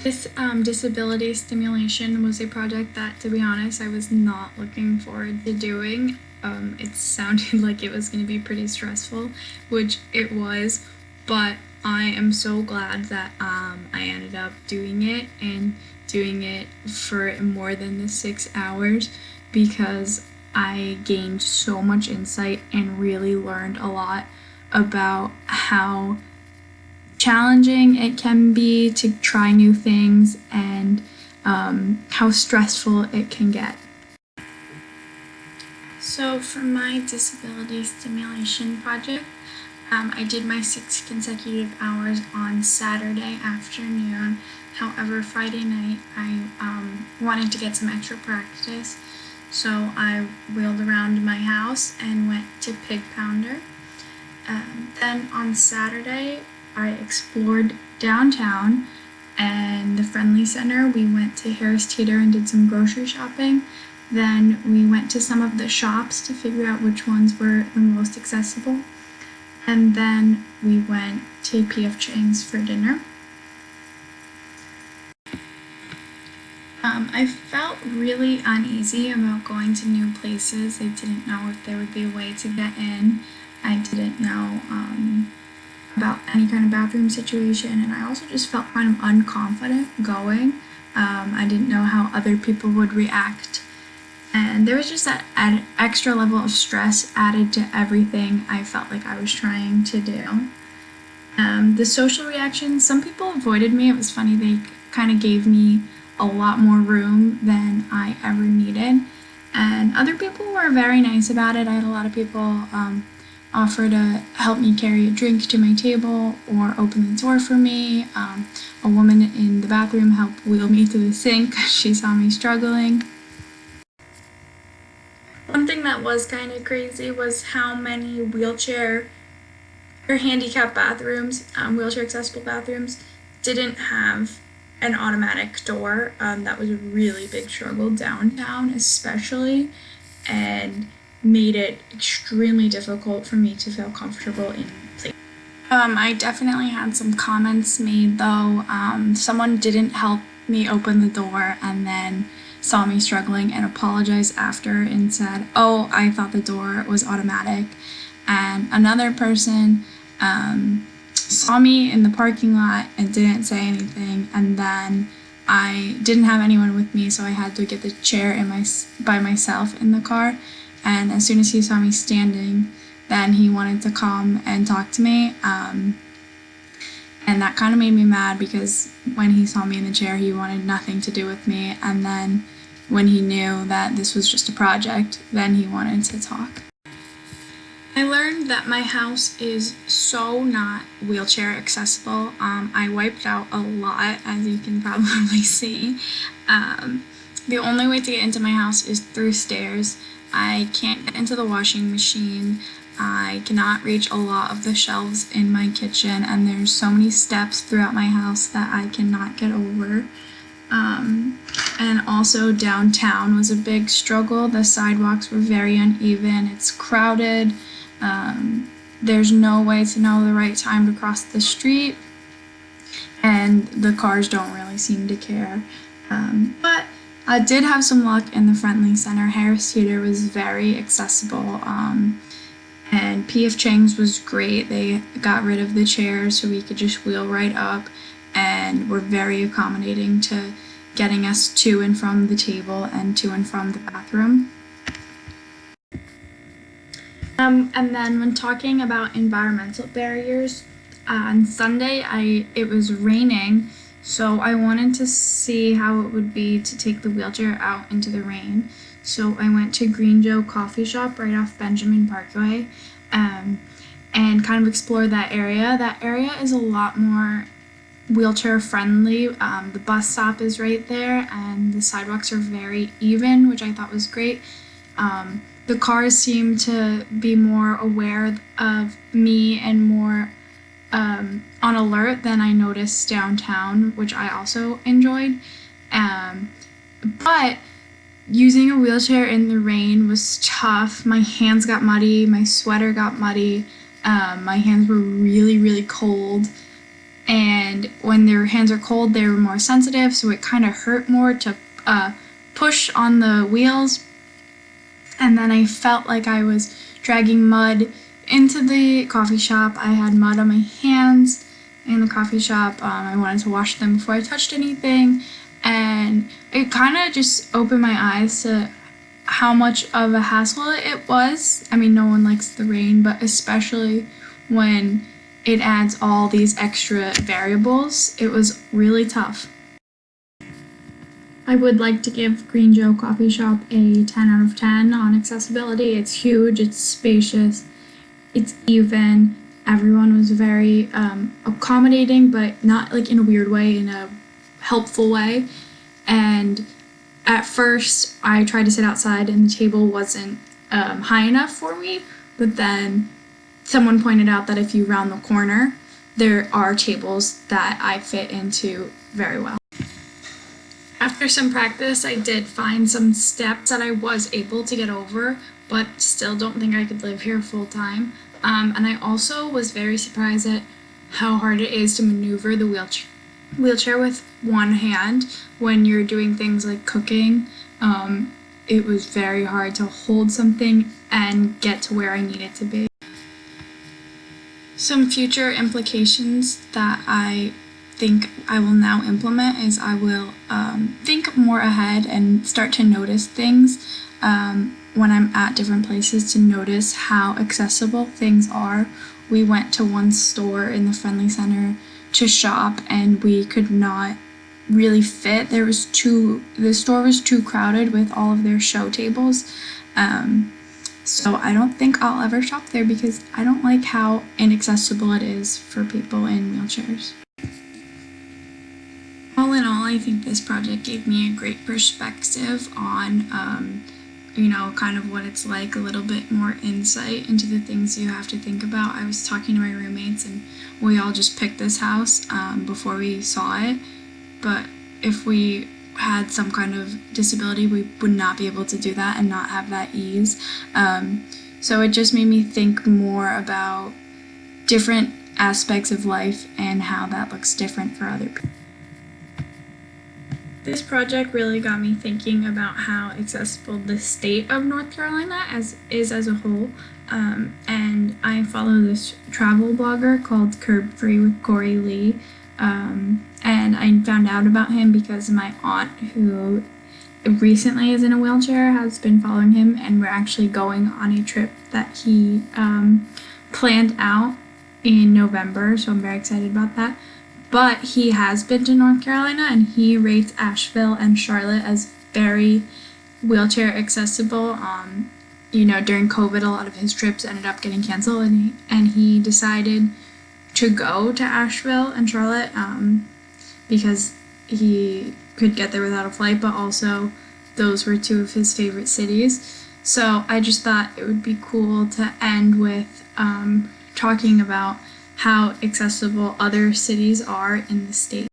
This disability stimulation was a project that, to be honest, I was not looking forward to doing. It sounded like it was going to be pretty stressful, which it was, but I am so glad that I ended up doing it and doing it for more than the 6 hours because I gained so much insight and really learned a lot about how challenging it can be to try new things and how stressful it can get. So for my disability stimulation project, I did my 6 consecutive hours on Saturday afternoon. However, Friday night I wanted to get some extra practice, so I wheeled around my house and went to Pig Pounder. Then on Saturday, I explored downtown and the Friendly Center. We went to Harris Teeter and did some grocery shopping. Then we went to some of the shops to figure out which ones were the most accessible. And then we went to P.F. Chang's for dinner. I felt really uneasy about going to new places. I didn't know if there would be a way to get in. I didn't know about any kind of bathroom situation, and I also just felt kind of unconfident going. I didn't know how other people would react, and there was just that extra level of stress added to everything I felt like I was trying to do. The social reactions, some people avoided me. It was funny, they kind of gave me a lot more room than I ever needed, and other people were very nice about it. I had a lot of people offer to help me carry a drink to my table or open the door for me. A woman in the bathroom helped wheel me to the sink. She saw me struggling. One thing that was kind of crazy was how many wheelchair or handicap bathrooms, wheelchair accessible bathrooms, didn't have an automatic door. That was a really big struggle downtown especially, and made it extremely difficult for me to feel comfortable in place. I definitely had some comments made though. Someone didn't help me open the door and then saw me struggling and apologized after and said, "Oh, I thought the door was automatic." And another person saw me in the parking lot and didn't say anything, and then I didn't have anyone with me, so I had to get the chair by myself in the car. And as soon as he saw me standing, then he wanted to come and talk to me. And that kind of made me mad because when he saw me in the chair, he wanted nothing to do with me. And then when he knew that this was just a project, then he wanted to talk. I learned that my house is so not wheelchair accessible. I wiped out a lot, as you can probably see. The only way to get into my house is through stairs. I can't get into the washing machine. I cannot reach a lot of the shelves in my kitchen, and there's so many steps throughout my house that I cannot get over. And also downtown was a big struggle. The sidewalks were very uneven. It's crowded. There's no way to know the right time to cross the street, and the cars don't really seem to care. But I did have some luck in the Friendly Center. Harris Teeter was very accessible, and P.F. Chang's was great. They got rid of the chairs so we could just wheel right up, and were very accommodating to getting us to and from the table and to and from the bathroom. And then when talking about environmental barriers, on Sunday it was raining, so I wanted to see how it would be to take the wheelchair out into the rain. So I went to Green Joe Coffee Shop right off Benjamin Parkway, and kind of explore that area. That area is a lot more wheelchair friendly. The bus stop is right there, and the sidewalks are very even, which I thought was great. The cars seem to be more aware of me and more on alert than I noticed downtown, which I also enjoyed. But using a wheelchair in the rain was tough. My hands got muddy, my sweater got muddy, my hands were really, really cold, and when their hands are cold, they were more sensitive, so it kind of hurt more to push on the wheels. And then I felt like I was dragging mud into the coffee shop. I had mud on my hands in the coffee shop. I wanted to wash them before I touched anything, and it kind of just opened my eyes to how much of a hassle it was. I mean, no one likes the rain, but especially when it adds all these extra variables, it was really tough. I would like to give Green Joe Coffee Shop a 10 out of 10 on accessibility. It's huge, it's spacious, it's even. Everyone was very accommodating, but not like in a weird way, in a helpful way. And at first, I tried to sit outside and the table wasn't high enough for me, but then someone pointed out that if you round the corner, there are tables that I fit into very well. After some practice, I did find some steps that I was able to get over, but still don't think I could live here full time. And I also was very surprised at how hard it is to maneuver the wheelchair with one hand when you're doing things like cooking. It was very hard to hold something and get to where I needed to be. Some future implications that I think I will now implement is I will think more ahead and start to notice things when I'm at different places, to notice how accessible things are. We went to one store in the Friendly Center to shop and we could not really fit. The store was too crowded with all of their show tables. So I don't think I'll ever shop there because I don't like how inaccessible it is for people in wheelchairs. All in all, I think this project gave me a great perspective on, kind of what it's like, a little bit more insight into the things you have to think about. I was talking to my roommates and we all just picked this house before we saw it, but if we had some kind of disability, we would not be able to do that and not have that ease. So it just made me think more about different aspects of life and how that looks different for other people. This project really got me thinking about how accessible the state of North Carolina is as a whole. And I follow this travel blogger called Curb Free with Corey Lee. And I found out about him because my aunt, who recently is in a wheelchair, has been following him, and we're actually going on a trip that he planned out in November, so I'm very excited about that. But he has been to North Carolina and he rates Asheville and Charlotte as very wheelchair accessible. During COVID, a lot of his trips ended up getting canceled, and he decided to go to Asheville and Charlotte because he could get there without a flight, but also those were two of his favorite cities. So I just thought it would be cool to end with talking about how accessible other cities are in the state.